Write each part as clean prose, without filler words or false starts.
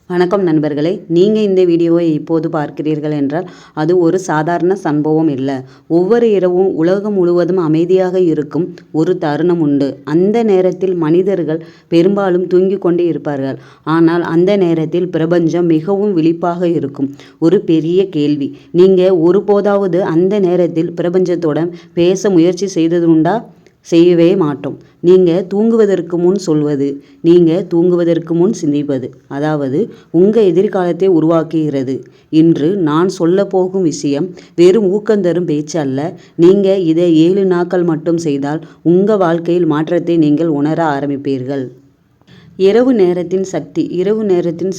வணக்கம் நண்பர்களே, நீங்கள் இந்த வீடியோவை இப்போது பார்க்கிறீர்கள் என்றால் அது ஒரு சாதாரண சம்பவம் இல்லை. ஒவ்வொரு இரவும் உலகம் முழுவதும் அமைதியாக இருக்கும் ஒரு தருணம் உண்டு. அந்த நேரத்தில் மனிதர்கள் பெரும்பாலும் தூங்கிக் கொண்டே இருப்பார்கள். ஆனால் அந்த நேரத்தில் பிரபஞ்சம் மிகவும் விழிப்பாக இருக்கும். ஒரு பெரிய கேள்வி, நீங்கள் ஒருபோதாவது அந்த நேரத்தில் பிரபஞ்சத்துடன் பேச முயற்சி செய்ததுண்டா? செய்யவே மாட்டோம். நீங்கள் தூங்குவதற்கு முன் சொல்வது, நீங்கள் தூங்குவதற்கு முன் சிந்திப்பது, அதாவது உங்கள் எதிர்காலத்தை உருவாக்குகிறது. இன்று நான் சொல்ல போகும் விஷயம் வெறும் ஊக்கந்தரும் பேச்சு அல்ல. நீங்கள் இதை 7 நாட்கள் மட்டும் செய்தால் உங்கள் வாழ்க்கையில் மாற்றத்தை நீங்கள் உணர ஆரம்பிப்பீர்கள். இரவு நேரத்தின்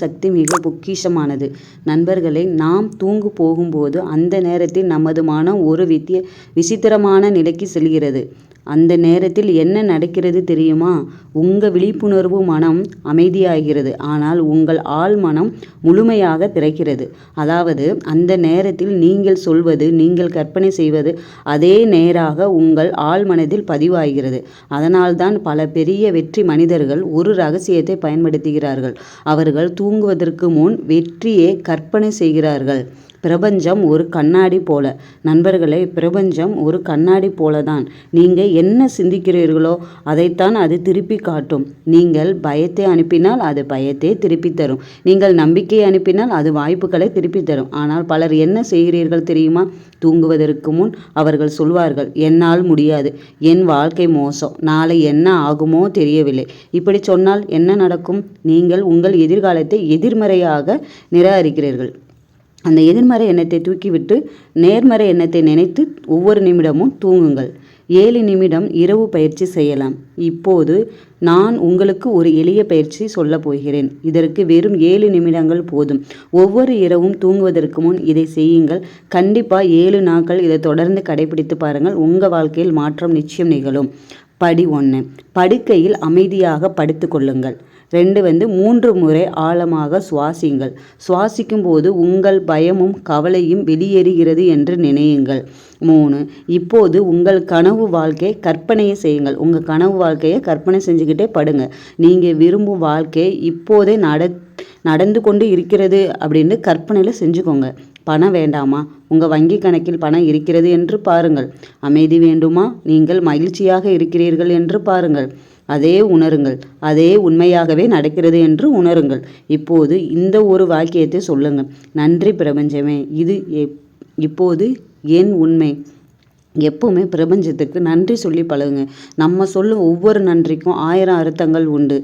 சக்தி மிக பொக்கிஷமானது. நண்பர்களே, நாம் தூங்கு போகும்போது அந்த நேரத்தில் நமது மனம் ஒரு விசித்திரமான நிலைக்கு செல்கிறது. அந்த நேரத்தில் என்ன நடக்கிறது தெரியுமா? உங்கள் விழிப்புணர்வு மனம் அமைதியாகிறது, ஆனால் உங்கள் ஆழ் மனம் முழுமையாக திறக்கிறது. அதாவது அந்த நேரத்தில் நீங்கள் சொல்வது, நீங்கள் கற்பனை செய்வது அதே நேராக உங்கள் ஆழ் மனதில் பதிவாகிறது. அதனால்தான் பல பெரிய வெற்றி மனிதர்கள் ஒரு ரகசியத்தை பயன்படுத்துகிறார்கள். அவர்கள் தூங்குவதற்கு முன் வெற்றியை கற்பனை செய்கிறார்கள். பிரபஞ்சம் ஒரு கண்ணாடி போல. நண்பர்களே, பிரபஞ்சம் ஒரு கண்ணாடி போலதான். நீங்கள் என்ன சிந்திக்கிறீர்களோ அதைத்தான் அது திருப்பி காட்டும். நீங்கள் பயத்தை அனுப்பினால் அது பயத்தை திருப்பி தரும். நீங்கள் நம்பிக்கையை அனுப்பினால் அது வாய்ப்புகளை திருப்பி தரும். ஆனால் பலர் என்ன செய்கிறீர்கள் தெரியுமா? தூங்குவதற்கு முன் அவர்கள் சொல்வார்கள், என்னால் முடியாது, என் வாழ்க்கை மோசம், நாளை என்ன ஆகுமோ தெரியவில்லை. இப்படி சொன்னால் என்ன நடக்கும்? நீங்கள் உங்கள் எதிர்காலத்தை எதிர்மறையாக நிராகரிக்கிறீர்கள். அந்த எதிர்மறை எண்ணத்தை தூக்கிவிட்டு நேர்மறை எண்ணத்தை நினைத்து ஒவ்வொரு நிமிடமும் தூங்குங்கள். 7 நிமிடம் இரவு பயிற்சி செய்யலாம். இப்போது நான் உங்களுக்கு ஒரு எளிய பயிற்சி சொல்ல போகிறேன். இதற்கு வெறும் 7 நிமிடங்கள் போதும். ஒவ்வொரு இரவும் தூங்குவதற்கு முன் இதை செய்யுங்கள். கண்டிப்பாக 7 நாட்கள் இதை தொடர்ந்து கடைபிடித்து பாருங்கள். உங்கள் வாழ்க்கையில் மாற்றம் நிச்சயம் நிகழும். படி 1, படுக்கையில் அமைதியாக படுத்து கொள்ளுங்கள். 2 3 முறை ஆழமாக சுவாசியுங்கள். சுவாசிக்கும் போது உங்கள் பயமும் கவலையும் வெளியேறுகிறது என்று நினையுங்கள். 3, இப்போது உங்கள் கனவு வாழ்க்கையை கற்பனையை செய்யுங்கள். உங்கள் கனவு வாழ்க்கையை கற்பனை செஞ்சுக்கிட்டே படுங்க. நீங்கள் விரும்பும் வாழ்க்கை இப்போதே நடந்து கொண்டு இருக்கிறது அப்படின்னு கற்பனையில் செஞ்சுக்கோங்க. பணம் வேண்டாமா? உங்கள் வங்கி கணக்கில் பணம் இருக்கிறது என்று பாருங்கள். அமைதி வேண்டுமா? நீங்கள் மகிழ்ச்சியாக இருக்கிறீர்கள் என்று பாருங்கள். அதே உணருங்கள். அதே உண்மையாகவே நடக்கிறது என்று உணருங்கள். இப்போது இந்த ஒரு வாக்கியத்தை சொல்லுங்கள். நன்றி பிரபஞ்சமே, இது இப்போது என் உண்மை. எப்பவுமே பிரபஞ்சத்துக்கு நன்றி சொல்லி பழகுங்க. நம்ம சொல்லும் ஒவ்வொரு நன்றிக்கும் 1000 அர்த்தங்கள் உண்டு.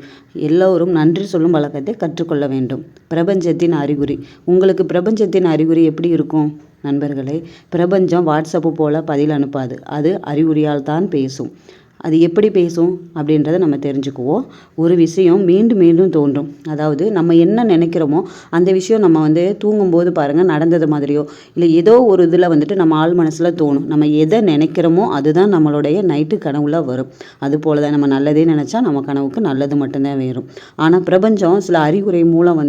எல்லோரும் நன்றி சொல்லும் பழக்கத்தை கற்றுக்கொள்ள வேண்டும். பிரபஞ்சத்தின் அறிகுறி. உங்களுக்கு பிரபஞ்சத்தின் அறிகுறி எப்படி இருக்கும் நண்பர்களே? பிரபஞ்சம் வாட்ஸ்அப்பு போல் பதில் அனுப்பாது. அது அறிகுறியால் தான் பேசும். அது எப்படி பேசும் அப்படின்றத நம்ம தெரிஞ்சுக்குவோம். ஒரு விஷயம் மீண்டும் மீண்டும் தோன்றும். அதாவது நம்ம என்ன நினைக்கிறோமோ அந்த விஷயம் நம்ம தூங்கும்போது பாருங்கள், நடந்தது மாதிரியோ இல்லை ஏதோ ஒரு இதில் நம்ம ஆழ் மனசில் தோணும். நம்ம எதை நினைக்கிறோமோ அதுதான் நம்மளுடைய நைட்டு கனவுல வரும். அதுபோல் தான் நம்ம நல்லதே நினச்சா நம்ம கனவுக்கு நல்லது மட்டும்தான் வரும். ஆனால் பிரபஞ்சம் சில அறிகுறி மூலம்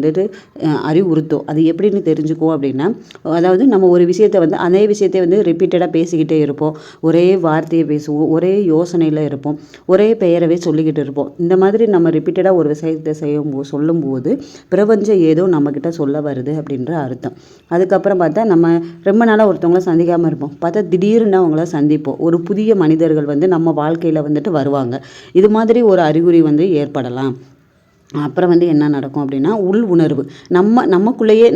அறிவுறுத்தும். அது எப்படின்னு தெரிஞ்சுக்குவோம் அப்படின்னா, அதாவது நம்ம ஒரு விஷயத்தை அதே விஷயத்தை ரிப்பீட்டடாக பேசிக்கிட்டே இருப்போம். ஒரே வார்த்தையை பேசுவோம், ஒரே யோசனையில் இருப்போம், ஒரே பெயரவே சொல்லிக்கிட்டு இருப்போம். இந்த மாதிரி நம்ம ரிப்பீட்டடாக ஒரு விஷயத்தை சொல்லும்போது பிரபஞ்சம் ஏதோ நம்மக்கிட்ட சொல்ல வருது அப்படின்ற அர்த்தம். அதுக்கப்புறம் பார்த்தா நம்ம ரொம்ப நாளாக ஒருத்தவங்கள சந்திக்காமல் இருப்போம். பார்த்தா திடீர்னு அவங்கள சந்திப்போம். ஒரு புதிய மனிதர்கள் நம்ம வாழ்க்கையில் வருவாங்க. இது மாதிரி ஒரு அறிகுறி ஏற்படலாம். அப்புறம் என்ன நடக்கும் அப்படின்னா, உள் உணர்வு. நமக்குள்ளேயே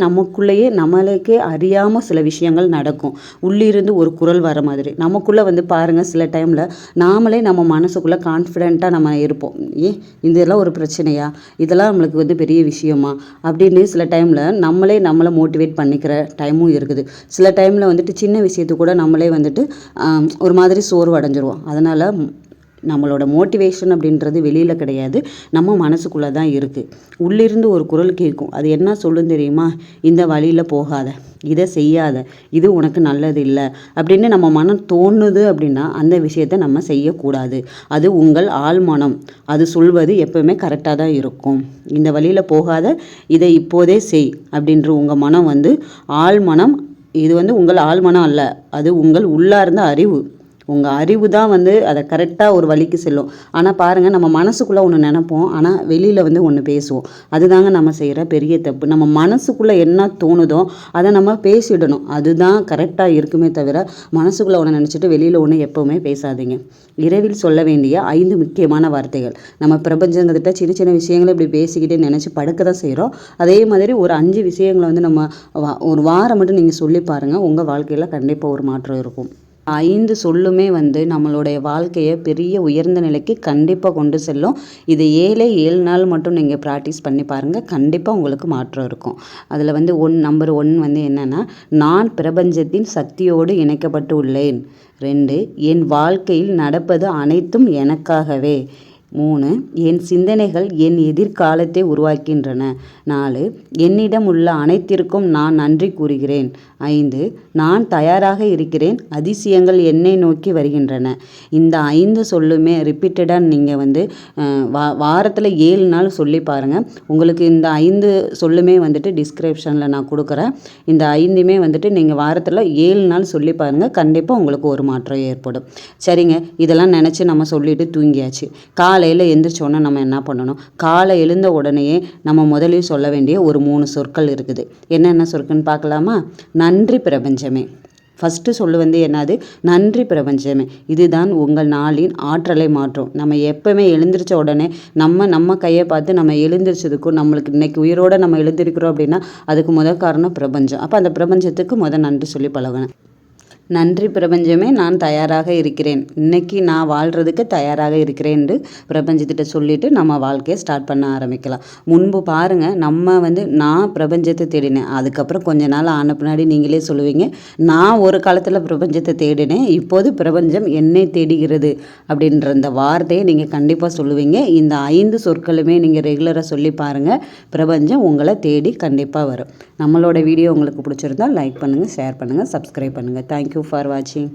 நம்மளுக்கே அறியாமல் சில விஷயங்கள் நடக்கும். உள்ளிருந்து ஒரு குரல் வர மாதிரி நமக்குள்ளே பாருங்கள், சில டைமில் நாமளே நம்ம மனசுக்குள்ளே கான்ஃபிடெண்ட்டாக நம்ம இருப்போம். இதெல்லாம் ஒரு பிரச்சனையா, இதெல்லாம் நம்மளுக்கு பெரிய விஷயமா அப்படின்னு சில டைமில் நம்மளை மோட்டிவேட் பண்ணிக்கிற டைமும் இருக்குது. சில டைமில் சின்ன விஷயத்துக்கு கூட நம்மளே ஒரு மாதிரி சோர்வு அடைஞ்சிருவோம். அதனால் நம்மளோட மோட்டிவேஷன் அப்படின்றது வெளியில் கிடையாது, நம்ம மனசுக்குள்ளே தான் இருக்குது. உள்ளிருந்து ஒரு குரல் கேட்கும். அது என்ன சொல்லும் தெரியுமா? இந்த வழியில் போகாத, இதை செய்யாத, இது உனக்கு நல்லது இல்லை அப்படின்னு நம்ம மனம் தோணுது அப்படின்னா அந்த விஷயத்தை நம்ம செய்யக்கூடாது. அது உங்கள் ஆழ் மனம். அது சொல்வது எப்பவுமே கரெக்டாக தான் இருக்கும். இந்த வழியில் போகாத, இதை இப்போதே செய் அப்படின்ற உங்கள் மனம் ஆழ் மனம். இது உங்கள் ஆழ் மனம் அல்ல, அது உங்கள் உள்ளார்ந்த அறிவு. உங்கள் அறிவு தான் வந்து அதை கரெக்டாக ஒரு வழிக்கு செல்லும். ஆனால் பாருங்கள், நம்ம மனசுக்குள்ளே ஒன்று நினைப்போம், ஆனால் வெளியில் வந்து ஒன்று பேசுவோம். அதுதாங்க நம்ம செய்கிற பெரிய தப்பு. நம்ம மனசுக்குள்ளே என்ன தோணுதோ அதை நம்ம பேசிடணும். அதுதான் கரெக்டாக இருக்குமே தவிர மனசுக்குள்ளே ஒன்று நினச்சிட்டு வெளியில் ஒன்று எப்போவுமே பேசாதீங்க. இரவில் சொல்ல வேண்டிய 5 முக்கியமான வார்த்தைகள். நம்ம பிரபஞ்சங்கிட்ட சின்ன சின்ன விஷயங்களை இப்படி பேசிக்கிட்டே நினச்சி படுக்க தான் செய்கிறோம். அதே மாதிரி ஒரு 5 விஷயங்களை வந்து நம்ம ஒரு வாரம் மட்டும் நீங்கள் சொல்லி பாருங்கள். உங்கள் வாழ்க்கையில் கண்டிப்பாக ஒரு மாற்றம் இருக்கும். 5 சொல்லுமே வந்து நம்மளுடைய வாழ்க்கையை பெரிய உயர்ந்த நிலைக்கு கண்டிப்பாக கொண்டு செல்லும். இது 7 நாள் மட்டும் நீங்கள் ப்ராக்டிஸ் பண்ணி பாருங்கள். கண்டிப்பாக உங்களுக்கு மாற்றம் இருக்கும். அதில் வந்து நம்பர் 1 வந்து என்னென்னா, நான் பிரபஞ்சத்தின் சக்தியோடு இணைக்கப்பட்டு உள்ளேன். 2, என் வாழ்க்கையில் நடப்பது அனைத்தும் எனக்காகவே. 3, என் சிந்தனைகள் என் எதிர்காலத்தை உருவாக்கின்றன. 4, என்னிடம் உள்ள அனைத்திற்கும் நான் நன்றி கூறுகிறேன். 5, நான் தயாராக இருக்கிறேன், அதிசயங்கள் என்னை நோக்கி வருகின்றன. இந்த 5 சொல்லுமே ரிப்பீட்டடாக நீங்கள் வந்து வாரத்தில் 7 நாள் சொல்லி பாருங்கள். உங்களுக்கு இந்த 5 சொல்லுமே வந்துட்டு டிஸ்கிரிப்ஷனில் நான் கொடுக்குறேன். இந்த 5மே வந்துட்டு நீங்கள் வாரத்தில் 7 நாள் சொல்லி பாருங்கள். கண்டிப்பாக உங்களுக்கு ஒரு மாற்றம் ஏற்படும். சரிங்க, இதெல்லாம் நினச்சி நம்ம சொல்லிவிட்டு தூங்கியாச்சு. காலையில் எந்திரிச்சோன்னே நம்ம என்ன பண்ணணும்? காலை எழுந்த உடனேயே நம்ம முதலில் சொல்ல வேண்டிய ஒரு 3 சொற்கள் இருக்குது. என்னென்ன சொற்கள்னு பார்க்கலாமா? நன்றி பிரபஞ்சமே. ஃபஸ்ட்டு சொல்லு வந்து என்னது? நன்றி பிரபஞ்சமே. இதுதான் உங்கள் நாளின் ஆற்றலை மாற்றும். நம்ம எப்போவுமே எழுந்திரிச்ச உடனே நம்ம கையை பார்த்து நம்ம எழுந்திரிச்சதுக்கும் நம்மளுக்கு இன்றைக்கி உயிரோடு நம்ம எழுந்திருக்கிறோம் அப்படின்னா அதுக்கு முதல் காரணம் பிரபஞ்சம். அப்போ அந்த பிரபஞ்சத்துக்கு நன்றி சொல்லி பழகணும். நன்றி பிரபஞ்சமே, நான் தயாராக இருக்கிறேன், இன்றைக்கி நான் வாழ்கிறதுக்கு தயாராக இருக்கிறேன் என்று பிரபஞ்சத்திட்ட சொல்லிவிட்டு நம்ம வாழ்க்கையை ஸ்டார்ட் பண்ண ஆரம்பிக்கலாம். முன்பு பாருங்கள், நம்ம வந்து நான் பிரபஞ்சத்தை தேடினேன். அதுக்கப்புறம் கொஞ்ச நாள் ஆன பின்னாடி நீங்களே சொல்லுவீங்க, நான் ஒரு காலத்தில் பிரபஞ்சத்தை தேடினேன், இப்போது பிரபஞ்சம் என்னை தேடுகிறது அப்படின்ற இந்த வார்த்தையை நீங்கள் கண்டிப்பாக சொல்லுவீங்க. இந்த 5 சொற்களுமே நீங்கள் ரெகுலராக சொல்லி பாருங்கள். பிரபஞ்சம் உங்களை தேடி கண்டிப்பாக வரும். நம்மளோட வீடியோ உங்களுக்கு பிடிச்சிருந்தால் லைக் பண்ணுங்கள், ஷேர் பண்ணுங்கள், சப்ஸ்கிரைப் பண்ணுங்கள். Thank you for watching.